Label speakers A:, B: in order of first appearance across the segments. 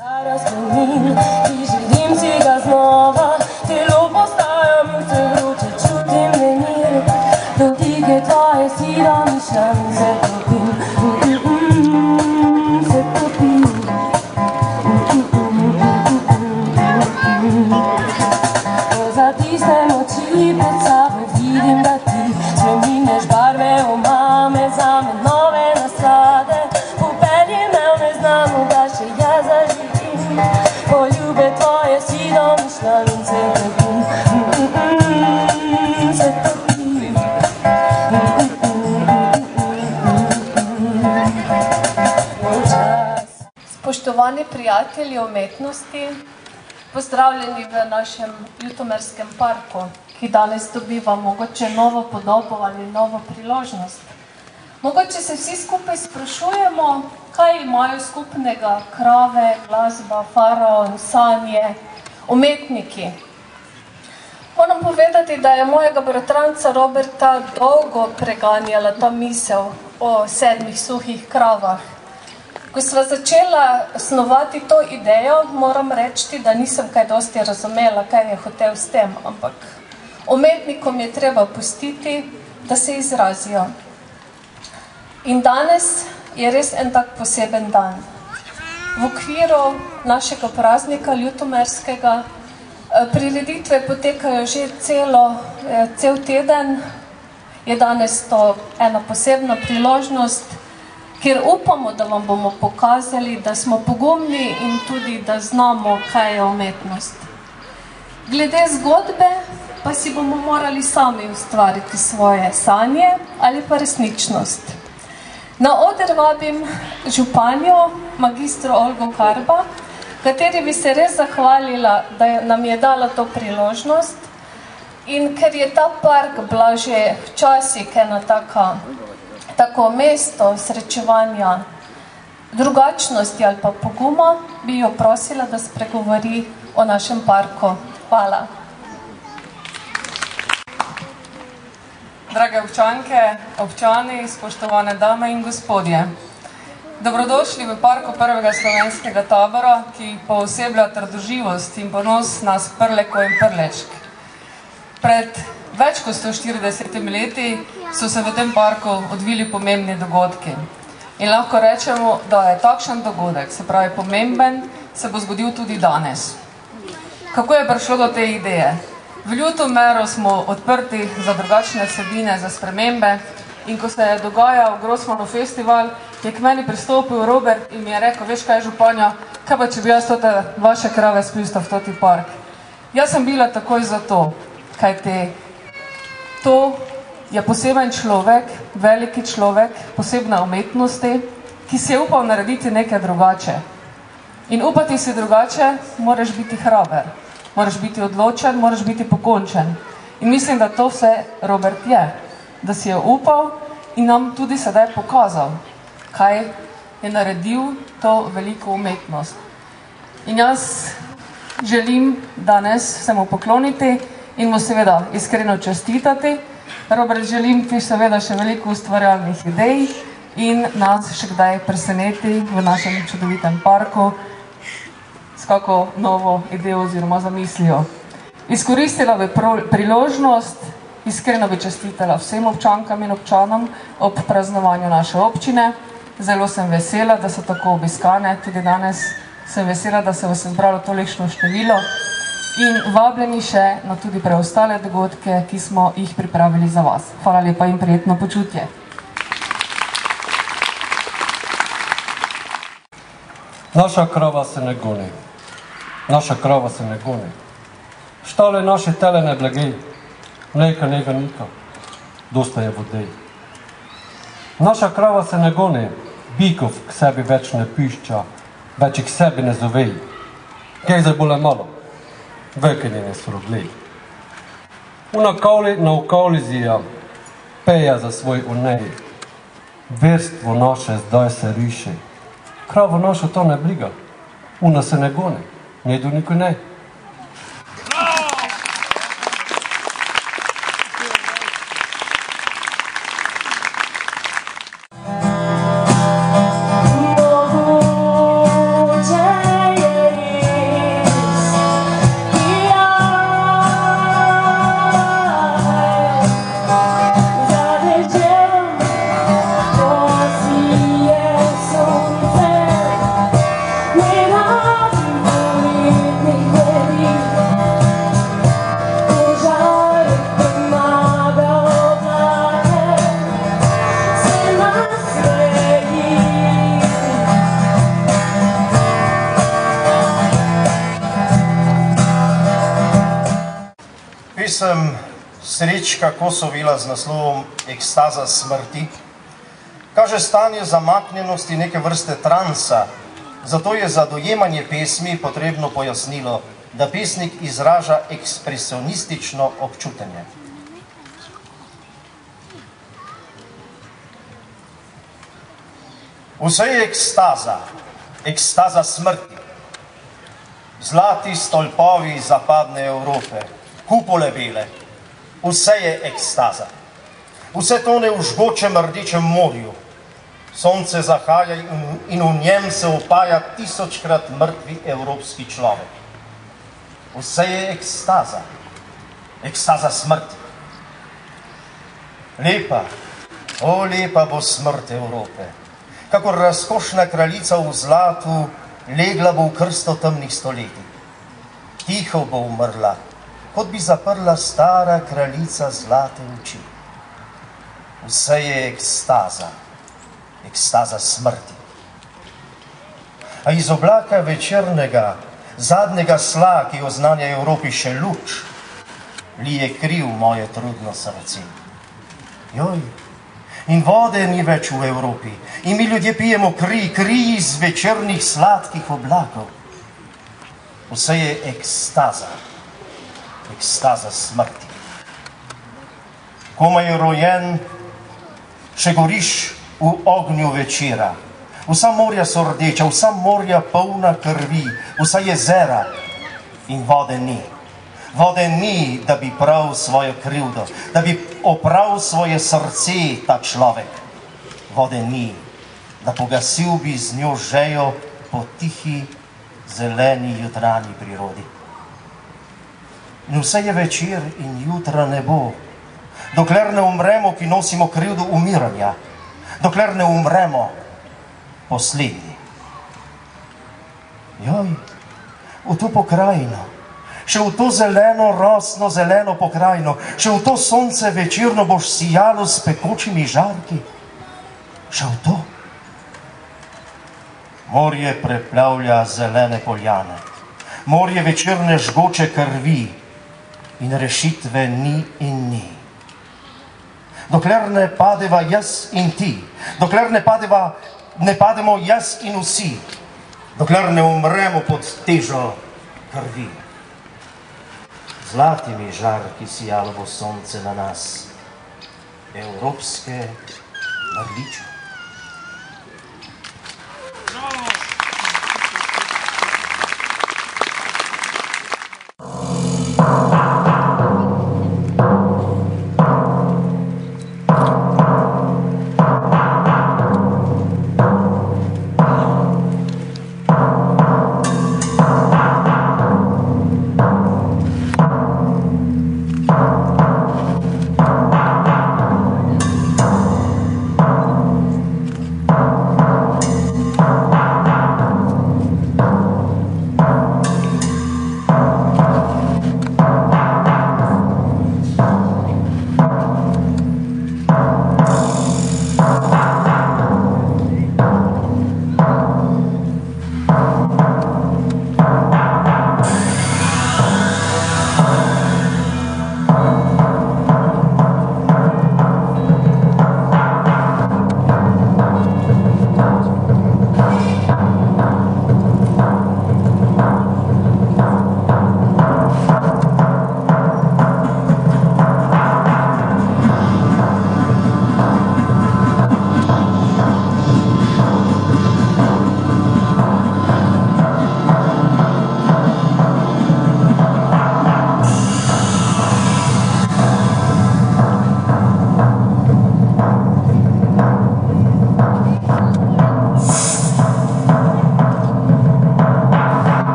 A: Stara spomin, ki želim si ga znova, telo postajam in se vroče, čutim nemir. Dotike tvoje si domišljam in se topim, se topim. Ko zatisnem oči pred sabo, vidim, da ti spreminjaš barve, omame zame nove nasade. Popelji me v neznano, da še jaz zaživim. Poljube tvoje si domišljam in se topim, se topim.
B: Spoštovani prijatelji umetnosti, pozdravljeni v našem Ljutomerskem parku, ki danes dobiva mogoče novo podobo ali novo priložnost. Mogoče se vsi skupaj sprašujemo, kaj imajo skupnega krave, glasba, faraon, sanje, umetniki. Moram povedati, da je mojega bratranca Roberta dolgo preganjala ta misel o 7 suhih kravah. Ko sva začela snovati to idejo, moram reči, da nisem kaj dosti razumela, kaj je hotel s tem, ampak umetnikom je treba pustiti, da se izrazijo. In danes je res en tak poseben dan. V okviru našega praznika ljutomerskega prireditve potekajo že cel teden, je danes to ena posebna priložnost, ker upamo, da vam bomo pokazali, da smo pogumni in tudi, da znamo, kaj je umetnost. Glede zgodbe pa si bomo morali sami ustvariti svoje sanje ali pa resničnost. Na oder vabim županjo, magistro Olgo Karba, kateri bi se res zahvalila, da nam je dala to priložnost. In ker je ta park bila že včasih ena tako mesto srečevanja drugačnosti ali pa poguma, bi jo prosila, da spregovori o našem parku. Hvala.
C: Drage občanke, občani, spoštovane dame in gospodje. Dobrodošli v parku prvega slovenskega tabora, ki pooseblja trdoživost in ponos nas Prleko in Prlečk. Pred več kot 140 leti so se v tem parku odvili pomembni dogodki. In lahko rečemo, da je takšen dogodek, se pravi pomemben, se bo zgodil tudi danes. Kako je prišlo do te ideje? V Ljutomeru smo odprti za drugačne vsebine, za spremembe, in ko se je dogajal Grossmanov festival, je k meni pristopil Robert in mi je rekel, veš kaj, županja, kaj pa če bi jaz tote vaše krave spustil v toti park? Jaz sem bila takoj za to, kajti to je poseben človek, veliki človek, posebna umetnosti, ki si je upal narediti nekaj drugače. In upati si drugače, moraš biti hraber, moraš biti odločen, moraš biti pokončen. In mislim, da to vse Robert je, da si je upal in nam tudi sedaj pokazal, kaj je naredil to veliko umetnost. In jaz želim danes se mu pokloniti in mu seveda iskreno čestitati. Robert, želim ti seveda še veliko ustvarjalnih idej in nas še kdaj preseneti v našem čudovitem parku s kako novo idejo oziroma zamislijo. Izkoristila bi priložnost, iskreno bi čestitala vsem občankam in občanom ob praznovanju naše občine. Zelo sem vesela, da so tako obiskane, tudi danes sem vesela, da se vas je zbralo tolikšno število in vabljeni še na tudi preostale dogodke, ki smo jih pripravili za vas. Hvala lepa in prijetno počutje.
D: Naša krava se ne goni. Naša krava se ne goni. Štale naše telene blagej, mleka njega nika, dosta je vodej. Naša krava se ne goni, bikov k sebi več ne pišča, več k sebi ne zovej. Gejzaj bole malo, velike njene soroglej. Una kavli na ukavli zija, peja za svoj unej. Verstvo naše zdaj se riše, kravo našo to ne briga, una se ne goni, njedu nikoj ne.
A: Mogoče je
E: pesem Srečka Kosovila z naslovom Ekstaza smrti kaže stanje zamaknjenosti neke vrste transa, zato je za dojemanje pesmi potrebno pojasnilo, da pesnik izraža ekspresionistično občutenje. Vse je ekstaza, ekstaza smrti. Zlati stolpovi zapadne Evrope, kupole bele, vse je ekstaza. Vse tone v žgočem rdečem morju. Sonce zahaja in v njem se opaja tisočkrat mrtvi evropski človek. Vse je ekstaza, ekstaza smrti. Lepa, o lepa bo smrt Evrope, kakor razkošna kraljica v zlatu, legla bo v krsto temnih stoletij. Tiho bo umrla, kot bi zaprla stara kraljica zlate oči. Vse je ekstaza, ekstaza smrti. A iz oblaka večernega, zadnjega sla, ki oznanja Evropi še luč, lije kriv moje trudno srce. Joj, in vode ni več v Evropi, in mi ljudje pijemo kri iz večernih sladkih oblakov. Vse je ekstaza, ekstaza smrti. Komaj rojen, še goriš v ognju večera. Vsa morja so rdeča, vsa morja polna krvi, vsa jezera in vode ni. Vode ni, da bi prav svojo krivdo, da bi oprav svoje srce ta človek. Vode ni, da pogasil bi z njo žejo po tihi, zeleni jutranji prirodi. In vse je večer in jutra ne bo, dokler ne umremo, ki nosimo krivdo umiranja, dokler ne umremo poslednji. Joj, v to pokrajino, še v to zeleno, rosno, zeleno pokrajino, še v to sonce večerno boš sijalo s pekočimi žarki. Še v to. Morje preplavlja zelene poljane, morje večerne žgoče krvi in rešitve ni in ni. Dokler ne padeva jaz in ti, dokler ne pademo jaz in vsi, dokler ne umremo pod težo krvi. Zlatimi žarki sijalo bo sonce na nas, evropske mrliče.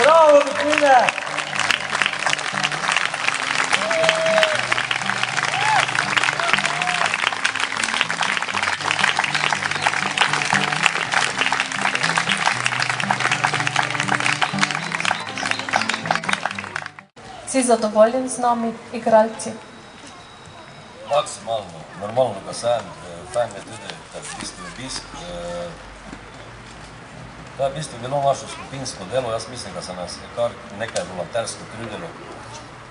F: Bravo, Lukrine!
B: Si zadovoljen z nami, igralci?
G: Maksimalno, normalno ga sem, fajn je tudi v bistvu obisk. To je v bistvu bilo naše skupinsko delo, jaz mislim, da se nas je kar nekaj volontersko trudilo.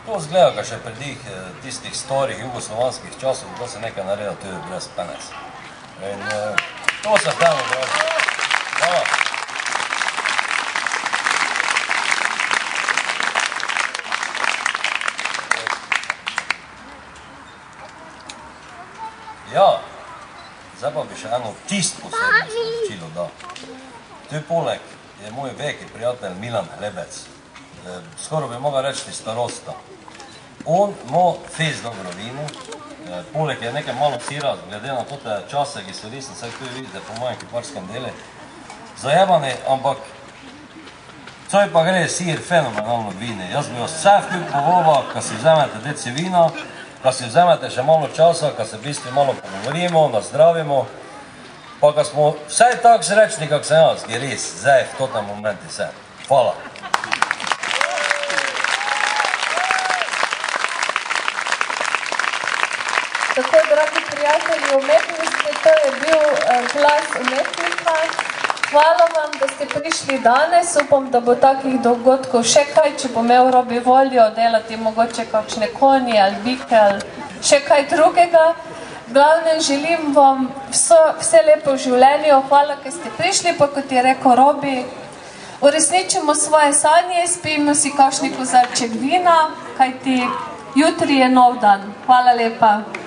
G: To zgleda, da še predih tistih starih jugoslovanskih časov, da se nekaj naredil tudi brez penez. In to se vdajmo, draži. Hvala. Ja, zdaj pa bi še eno čisto posebno sporočilo dal. Tu poleg je moj veki prijatelj Milan Hlebec. Skoro bi mogel reči starosta. On ima fez dobro vino, poleg je nekaj malo sira, glede na tote čase, ki so resni, saj tu vidite po mojem kiparskem dele, zajebani, ampak coj pa gre sir fenomenalno vine. Jaz bi vas vse vkup povoval, ko si vzemete deci vina, ko si vzemete še malo časa, ko se v bistvu malo pogovorimo, nazdravimo, pa ko smo vsaj tako srečni, kak sem jaz, je res, zdaj v totem momenti se. Hvala.
B: Tako, dragi prijatelji umetnosti, to je bil glas umetnika. Hvala vam, da ste prišli danes. Upam, da bo takih dogodkov še kaj, če bo imel Robi voljo delati mogoče kakšne konje ali bike ali še kaj drugega. Glavnem, želim vam vse lepo v življenju. Hvala, ker ste prišli, pa kot je rekel Robi, uresničimo svoje sanje, spijemo si kakšni kozarček vina, kajti jutri je nov dan. Hvala lepa.